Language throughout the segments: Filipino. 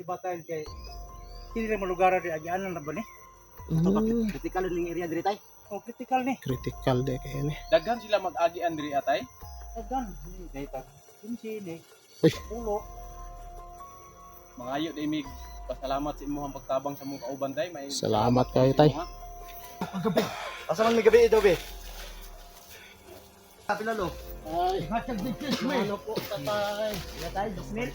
batayan kay hindi na malugara di agianan na ba ni? Ito ba Mm, critical ning area diri tay? O critical ni. critical de kaya ni. Daghan sila mag-agi andri atay. Agdan ni data. Kinsi ni. Uy. Ulo. Mangayo day mig pasalamat sa imong pagtabang sa mong kauban tay. May Salamat kayo, tay. Asa man mi gabi daw be? Sabi lalo. Ay, hatag dikis mo. Ano po tatay? Ya tay, Bismil.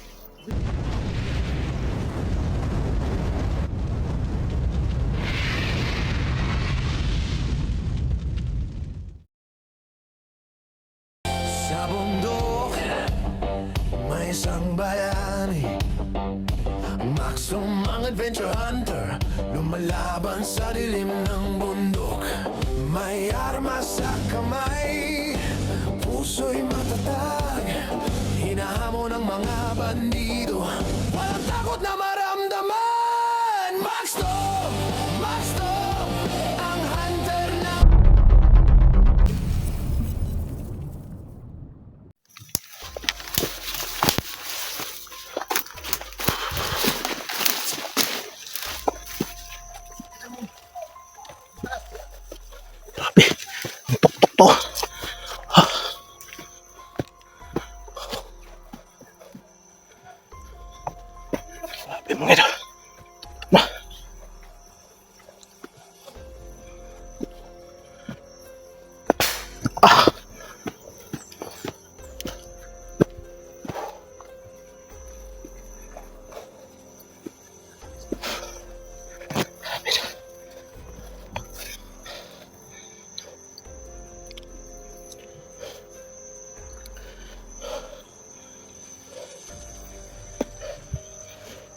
Sa bundok, may isang bayani, Maxum ang adventure hunter, lumalaban sa dilim ng bundok. May armas sa kamay, puso'y matatag, hinahamon ng mga bandido, walang takot na maramdaman. Maxum! Maxum! Ang hunter na Grabe. Ang tuktok to. Grabe mga ito.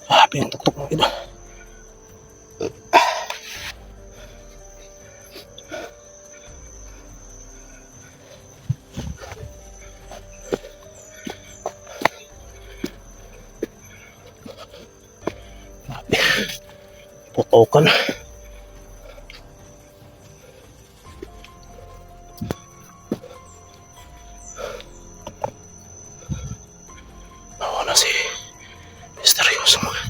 Grabe ang tuktok mga ito. Grabe. Putokan. Nawala si misteryoso mga.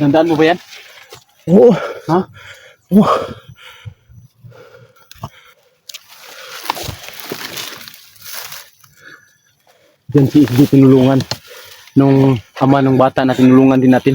Nandaan mo ba yan? Oo. Ha? Oo. Diyan si SG tinulungan. Nung ama ng bata na tinulungan din natin.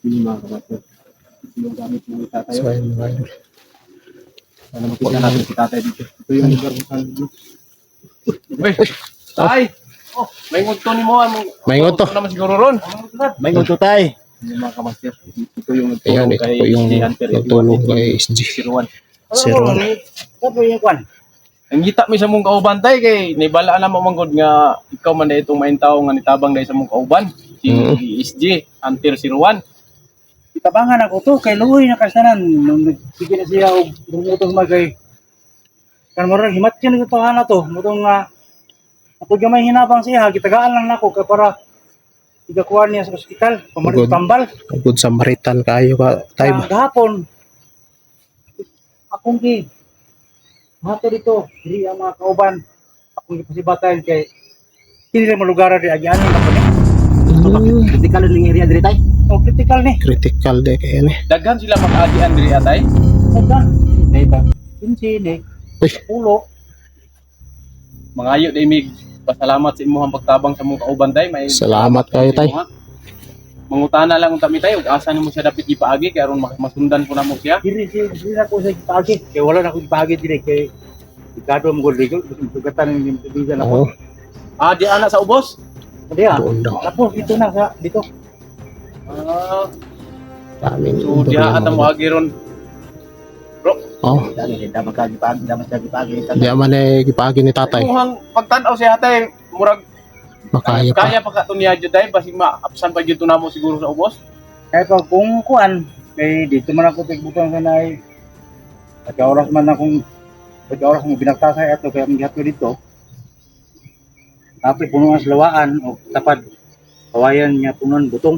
Hindi mga kapatid. Yung gamit ng tatay. So, ayun mga idol. Sana makita natin si tatay dito. Ito yung lugar mo sa dito. Uy! Tay! Oh, may ngudto ni mo. May ngudto. Naman siguro ron. May ngunto tay. Yung mga kamaster. Ito yung Ayan, nagtulong ito kay po yung SG Hunter. nagtulong kay SG. Siruan. Zero. Sabi yung kwan. Ang gita mi sa mong kauban tay kay nibala na mo manggod nga ikaw man dahil itong main tao nga nitabang dahil sa mong kauban. Si SG Hunter Siruan. Itabangan ako to, kay Luhoy na kasanan. Nung nagbigyan na siya og rumutong magay. Kan mo rin, himat yun ito na to. Mutong nga, ako gamay hinabang siya, gitagaan lang nako kay para igakuha niya sa ospital. Pamalit Good. tambal. Good Samaritan kayo ka tayo ba? Gahapon, akong hato dito, diri ang mga kauban. Akong ipasibatayan kay hindi rin malugara di agyanin ako ni. Kritikal yung area diri tay. Oh, critical ni. Critical de kaya ni. Daghan sila mag-adian diri atay. Saan? Diba? Kinsini, Uy. ulo. Mangayo day mig pasalamat sa imong pagtabang sa mong kauban tay. May Salamat kayo tay. Mangutana lang kami tayo, asa nimo siya dapat ipaagi kay aron masundan po namo siya. Diri na ko sa ipagi. Kaya wala na akong ipagi diri kay ikado mo gol ligo. Sugatan ng ibigan Oo. ako. Ah, di ana sa ubos. Hindi ah. Doon daw. Tapos dito na sa dito. Ah, Daming so di ata mo agi ron. Oh, Dali dapat kagipagi, dapat kagipagi. di man eh gipagi ni tatay. Muhang pagtan-aw siya tay, murag Makaya pa. kaya pa ka to niya jud tay basig maapsan pa jud to namo siguro sa ubos. Kaya pag kung kuan, kay dito man ako tigbutang sa nay. Pagka-oras man akong pagka-oras mo binagtasay ato kaya ang gihatod dito. Tapos puno ang salawaan o tapad kawayan niya punon butong.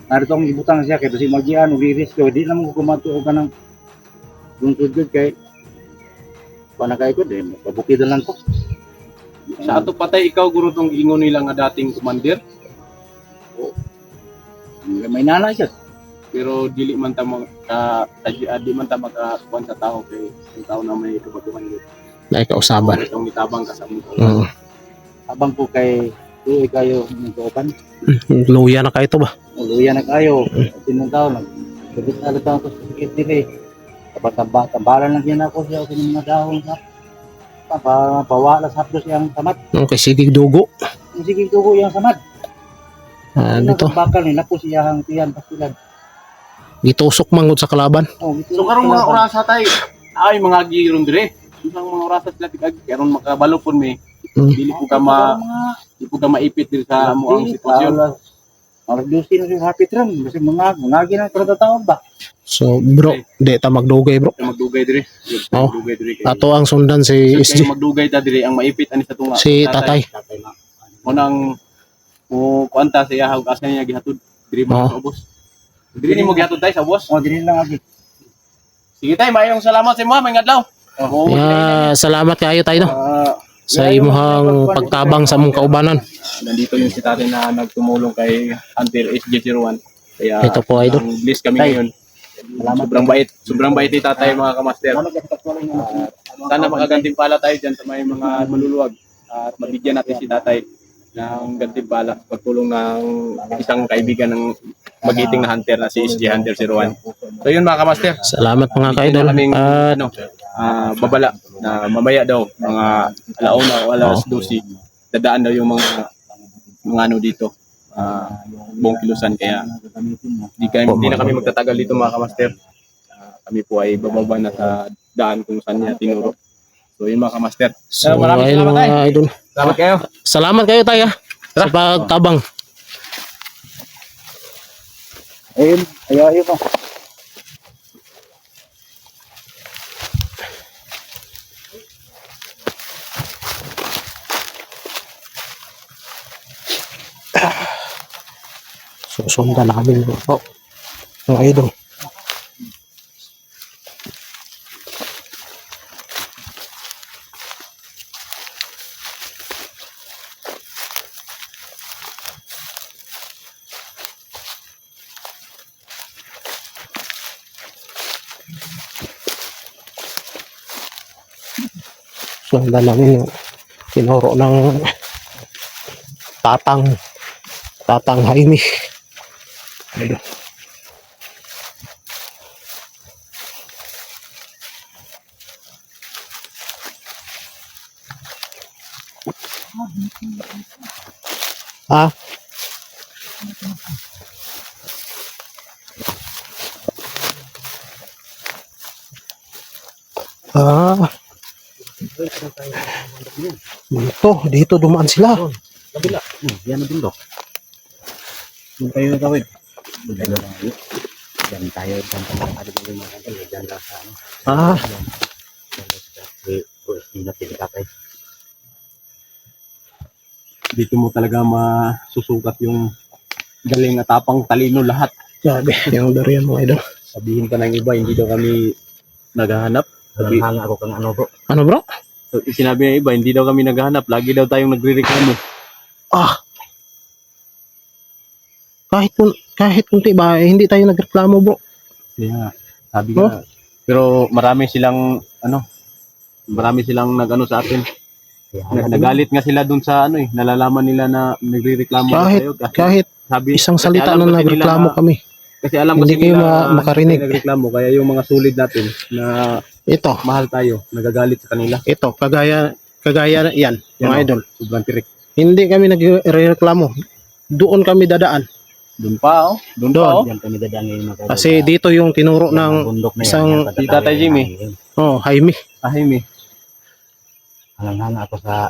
Narito ang ibutang siya kay basi magian o iris ko di na mo kumato og kanang lungsod gud kay pana kay ko din pabukidan lang ko. Sa ato patay ikaw guro tong ingon nila nga dating commander, May nanay siya. pero dili man ta di man ta makakuan sa tao kay ang tao na may tubag-tuban gid. Na kausaban. Itong nitabang ka sa mong Mm. Abang po kay tuloy kayo ng kauban. Luya na kayo to ba? Uluyan na kayo. Tinong tao lang. Sabit na lang ako sa sakit dili. Kapag tambalan lang yan ako siya sa mga dahon sa pawala sa hapdos yung samad. Okay, sige dugo. Ang sige tugo yung samad. Ano to? Bakal ni napo siya ang tiyan pasilan. Gitusok mangod sa kalaban. Oh, So karong mga orasa tay ay mga giron dire. Isang mga orasa sila tigag karon makabalo pud mi. Dili po ka maipit diri sa mo ang sitwasyon. Alas 12 na siya hapit rin. Kasi mga ginang kada taon ba? So, bro, di ta magdugay, bro. Magdugay dire. Oh. Magdugay dire kay. Ato ang sundan si SG. Kay magdugay ta dire ang maipit ani sa tunga. Si tatay. Unang mo kuanta sa iya asa niya gihatod diri mo Oh. sa ubos. Diri ni mo gihatod tay sa ubos. O, din lang agi. Sige tay, mayong salamat sa imo, may ngadlaw. Oh. Salamat kayo tayo no. Sa imuhang pagtabang sa mong kaubanan. Nandito yung si tatay na nagtumulong kay Hunter SG01. Kaya Ito po, idol. bless kami ngayon. Sobrang bait. Sobrang bait ni tatay mga kamaster. Sana makagantimpala tayo dyan sa may mga maluluwag at mabigyan natin si tatay ng gantimpala sa pagtulong ng isang kaibigan ng magiting na hunter na si SG Hunter 01. So yun mga kamaster, Salamat mga hindi ka-idol. na kaming At babala na mamaya daw mga alauna o alas 12 dadaan daw yung mga ano dito buong kilusan, kaya di na kami magtatagal dito mga kamaster. Kami po ay bababa na sa daan kung saan niya tinuro. So yun mga kamaster. so, Maraming ayun salamat mga tayo. idol. Salamat kayo. Salamat kayo tayo sa pagtabang. Ayun, ayaw mo. Susundan namin po mga idol. Sundan namin yung tinuro ng tatang Jaime. Ayun. Ah, dito dumaan sila. Kabila. Yan ang bundok. Doon tayo tawid. Diyan tayo. Diyan tayo mga kantel. Diyan lang sa ano. Ah, Hindi tatay. Dito mo talaga masusukat yung galing at tapang talino lahat. grabe yung durian mga idol. Sabihin pa ng iba, hindi daw kami naghahanap. Hanga ako kang ano bro. Ano bro? So, sinabi ng iba, hindi daw kami naghahanap. Lagi daw tayong nagre-reklamo. Ah, kahit kunti ba, hindi tayo nagreklamo bro. Kaya, sabi nga. Pero marami silang nag-ano sa atin. Nagalit nga sila dun sa nalalaman nila na nagre-reklamo tayo. Kahit Sabi, isang kasi salita alam na kasi nila nagreklamo na- kami. Kasi alam Hindi kasi kayo nila makarinig. na nagreklamo, kaya yung mga sulid natin na Ito, mahal tayo, nagagalit sa kanila. kagaya yan, mga Yan, idol. Sobrang tirik. Hindi kami nagreklamo. Doon kami dadaan. Doon pa, Doon pa, Doon. Diyan kami dadaan ngayon mga kantel. Kasi dito yung tinuro ng bundok na yan. isang Yan, si Tatay Jimmy. Jaime. Ahime. Hanga ako sa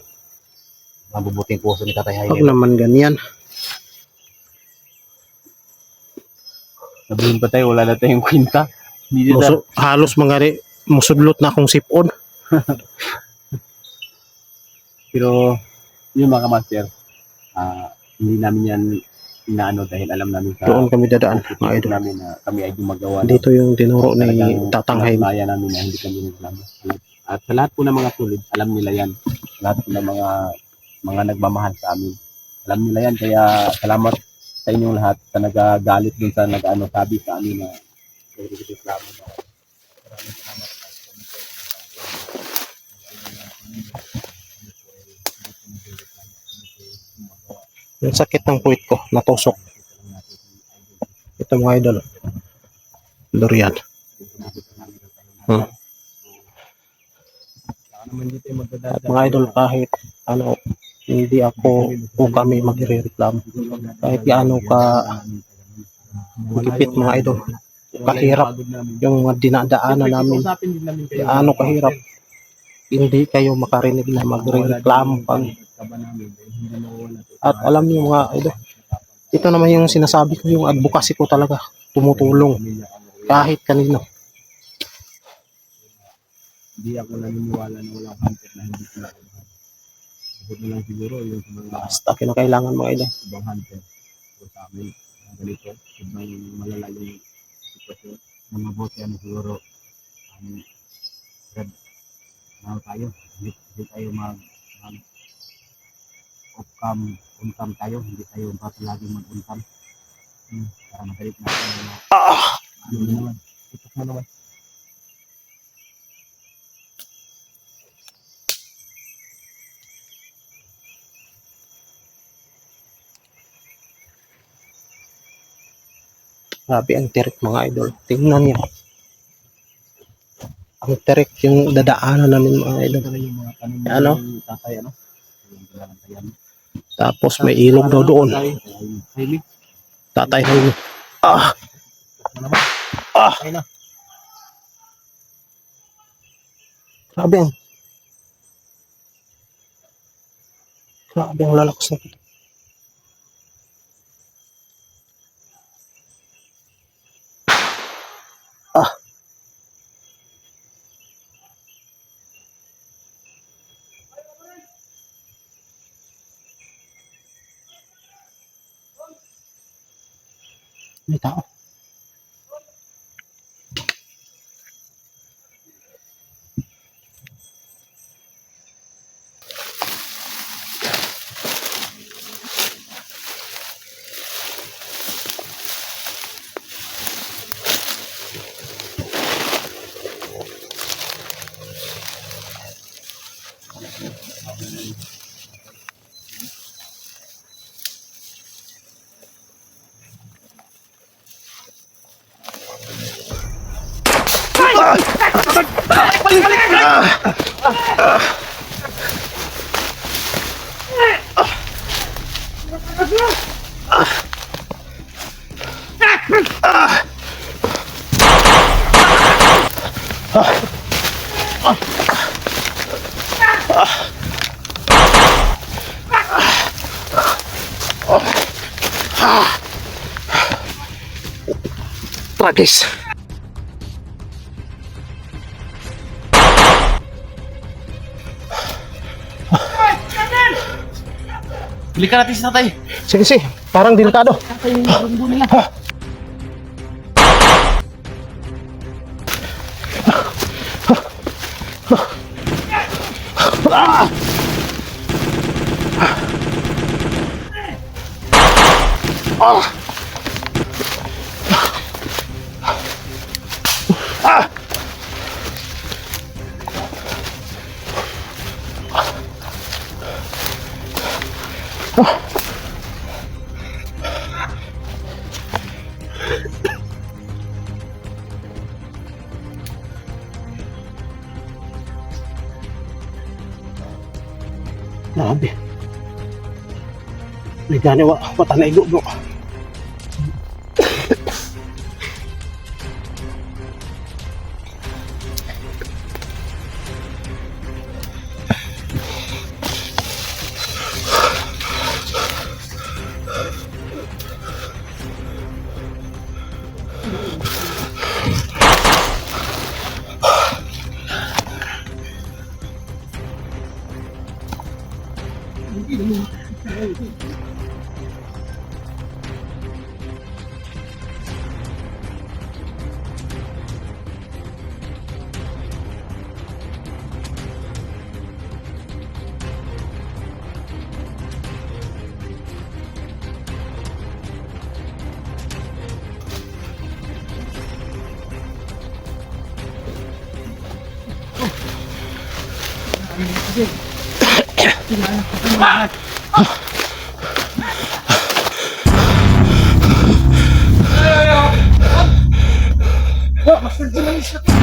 mabubuting puso ni Tatay Huwag Jaime. naman ganyan. Sabihin pa tayo, wala na tayong kwinta. Hindi na. Halos mga musudlot na akong sipon. Pero, yun mga kamaster, hindi namin yan inaano dahil alam namin sa Doon kami dadaan, mga attitude idol. namin na kami ay gumagawa. Dito yung tinuro ni Tatang Jaime. Kaya namin na hindi kami nagreklamo. At sa lahat po ng mga sulid, alam nila yan. Sa lahat po ng mga nagmamahal sa amin. Alam nila yan, kaya salamat sa inyong lahat sa nagagalit dun sa sabi sa amin na nagreklamo na. Maraming salamat. Yung sakit ng puwit ko, natusok. Ito mga idol. Durian. At mga idol, kahit hindi ako o kami magre-reklamo. Kahit gaano ka magipit mga idol. Kahirap yung mga dinadaanan namin. Gaano kahirap. Hindi kayo makarinig na magre-reklamo kami. At alam niyo mga idol, ito naman yung sinasabi ko, yung advocacy ko talaga tumutulong kahit kanino. Hindi ako naniniwala na walang hunter na hindi sila. Bukod na lang siguro yung sa mga Basta kinakailangan mga idol. ibang hunter o sa amin. Ganito, ibang malalayong sitwasyon. Mga bote ano siguro tayo. Hindi tayo mag uncam tayo. Hindi tayo basta lagi mag-uncam. Para madalit natin na Ano naman? Itok mo naman. Grabe ang tirik mga idol. Tingnan niyo. Ang tirik yung dadaanan namin mga idol. Yung mga tanim Ano? ng tatay, ano? Yung pinantayan. Tapos may ilog daw doon. Hilig. Tatay Jaime. Ah! Ano naman? Ah! Ayun na. Grabe ang... Grabe ang lalakas na. Ah! May tao. Tragis. Balikan natin si tatay. Sige, sige. Parang delikado. Grabe. Nagani wa mata na igugno.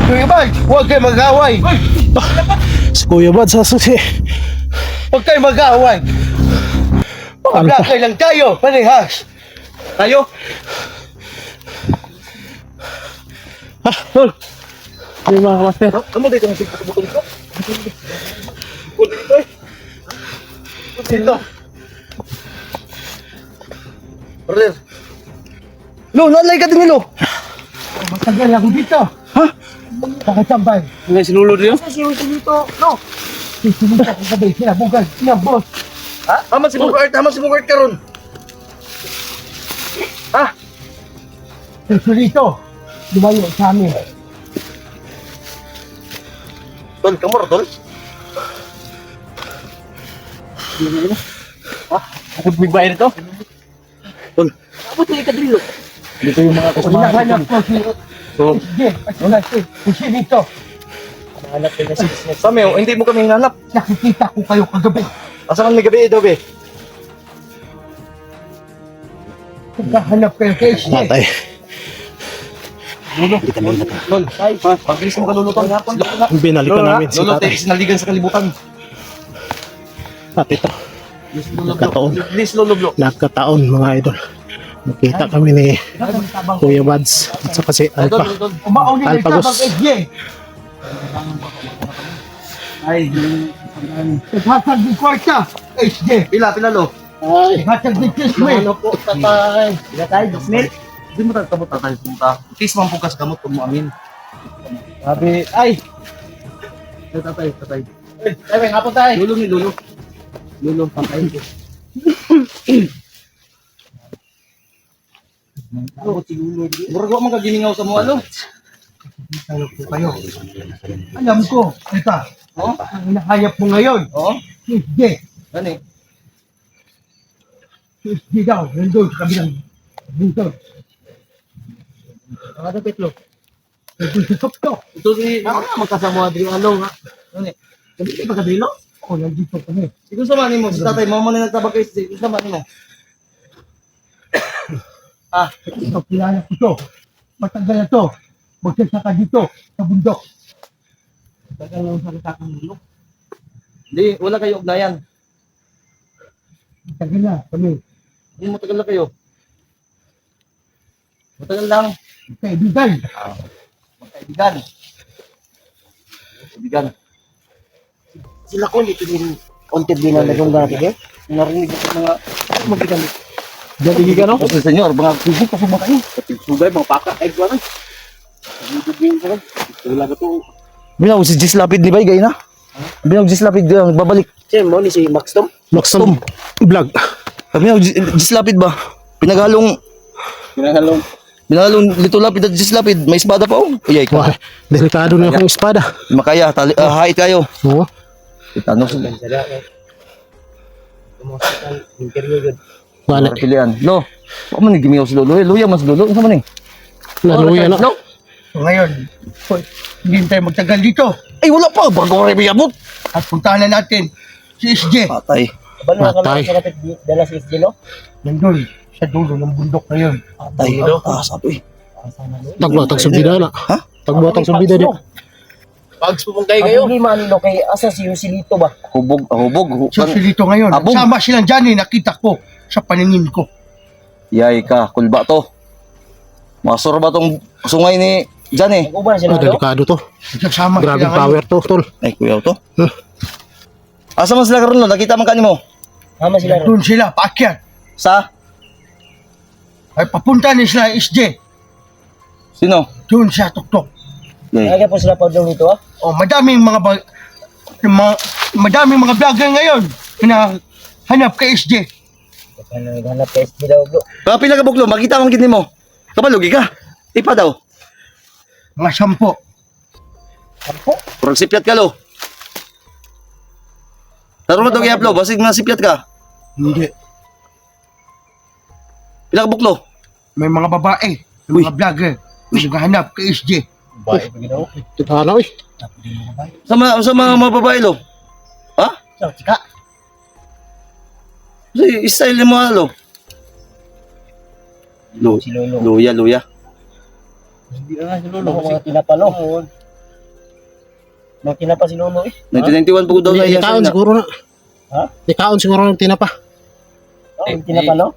Kuya Bal, huwag kayo mag-away. Si Kuya Bad sa susi. Huwag kayo mag-away. Pag-lakay lang tayo, parehas. Tayo? Yung mga master. Kamu dito ng pagkakabutong ko? Kung dito eh. Dito. Brother. Lo, nalay ka din, Lo. Matagal ako dito. Ha? Nakachambay. Nga si Lolo rin. Kasi yung dito, no? Sisimita ko gabi, sinabugan, sinabos. Ha? Tama si Bugart karon. Ha? Dito, lumayo sa amin. Tol, kamor, Tol? Ha? Ako bigbayin ito? Tol. Ako tayo kadrilo. Dito yung mga kasama. Hinahanap ko si... Sige, kasi dito. Hinahanap ko na si... Sameo, hindi mo kami hinanap. Nakikita ko kayo kagabi. Asan kami gabi ito, be? Naghahanap kayo kay Sige. Tatay. Lolo. Lol, tay. Pag-ilis mo ka, Lolo, tol. Binalikan namin si Lolo, tatay. tay, sinaligan sa kalibutan. At ito, Please, Lolo, Nagkataon. Please, Lolo, bro. nagkataon mga idol. Nakita kami ni Kuya Mads at saka si Alpha. Alpagos. Ay, Hatag di kwarta, HJ. Pila, lo. Hatag di kisme. Ano po, tatay? Hindi mo tayo kamot tatay punta. Please, mampukas kamot kung mo amin. Sabi, ay! Tatay. ay, may hapon tayo. Lolo ni Lolo. Lolo, patay ko. Murag mo ka giningaw sa mo, ano? Ano po kayo? Alam ko, ito. Oh? Ang hinahayap mo ngayon. Oo? HJ. Ano eh? HJ daw. Nandun sa kabilang. Nandun. Ano, Petlo? Nandun sa tuktok. Ito si... magkasama Adriano, nga. Ano eh? Sabi ka Kadrilo? O, nandito kami. Siguro samanin mo, si tatay, mama na nagtabag kayo, siguro samanin mo. Ito, kilala ko to. Matagal na to. Magsasaka dito, sa bundok. Tagal lang sa kasakang Lolo. Hindi, wala kayo ugnayan. Matagal na kami. Hindi, matagal na kayo. Matagal lang. Kaibigan. Magkaibigan. Kaibigan. Sila ko dito din konted din na nagong dati eh. Narinig ko mga magbigan. Dali ka no? Kasi senyor, mga kubok kasi mga kayo. Sugay, mga paka, ay, gano'n. Wala ka to. Binaw si Jis Lapid ni Bay, gay na. Binaw Jis Lapid, babalik. Siya mo ni si Max Tom. Maxtom vlog. Binaw Jis Lapid ba? Pinagalong Lito Lapid at Jis Lapid. May espada pa oh. Uyay Wah, ka. delikado na akong espada. Makaya, hait kayo. Oo. Tanong sila. Wala. Pilihan. Lo, baka man nagimiyaw si Lolo. Luya mas Lolo. Ano man eh? Naluya na. So ngayon, hindi tayo magtagal dito. Ay, wala pa. Bago rin may abot. At puntahan na natin si SJ. Patay. Patay. Nandun sa dulo ng bundok na yun. Patay. Sabi. Tagbuatang subida na. Ha? Tagbuatang subida di. Pags pumungkay kayo. Hubog. Sa silito ngayon. Abog. Sama silang Johnny, nakita ko sa paningin ko. Yay ka. Kulba to. Masor ba tong sungay ni Jan eh? Ah, delikado to. Nagsasama Grabing sila power to, tol. Ay, kuya to. Asa man sila karon lo? Nakita man kanimo? ngayon. Doon sila, paakyat. Sa? Ay papunta ni sila SJ. Sino? Doon sa tuktok. Yay. Oh, madaming mga vlogger ngayon na hanap kay SJ. Kapila ka buklo, makita man gid nimo. Kabalugi ka. Ipa daw. Mga 10. Purag sipyat ka lo. Taro mo dog i-upload, basig na sipyat ka. Hindi. Pila ka buklo. May mga babae, may mga vlogger na naghahanap kay SJ. Titana eh. Sa mga babae lo. Ha? Si style mo lo. Luya. Mga tinapa si Lolo eh. 1991 po daw na iya. Ikaon siguro na. Ha? Ikaon siguro ng tinapa. Tinapa no?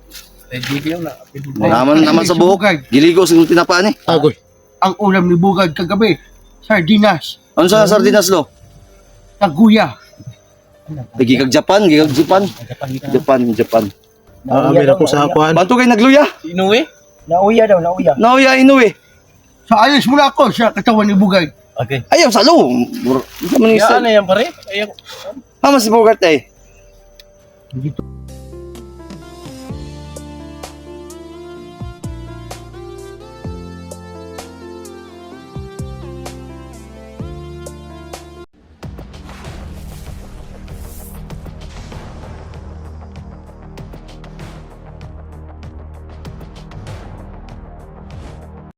Naman sa buhok. Giligo siguro tinapaan eh. Agoy. Ang ulam ni Bugad kagabi, sardinas, Ano sa sardinas lo? taguya. Gigag Japan. Amin ako sa akuan. Banto kay nagluya. Inuwi? Nauya daw, nauya. Nauya inuwi. Sa ayos muna ako sa katawan ni Bugad. Okay. Ayaw sa lo. Isa man Yan na yan pare. Ayaw. Mama si Bogart eh. Dito.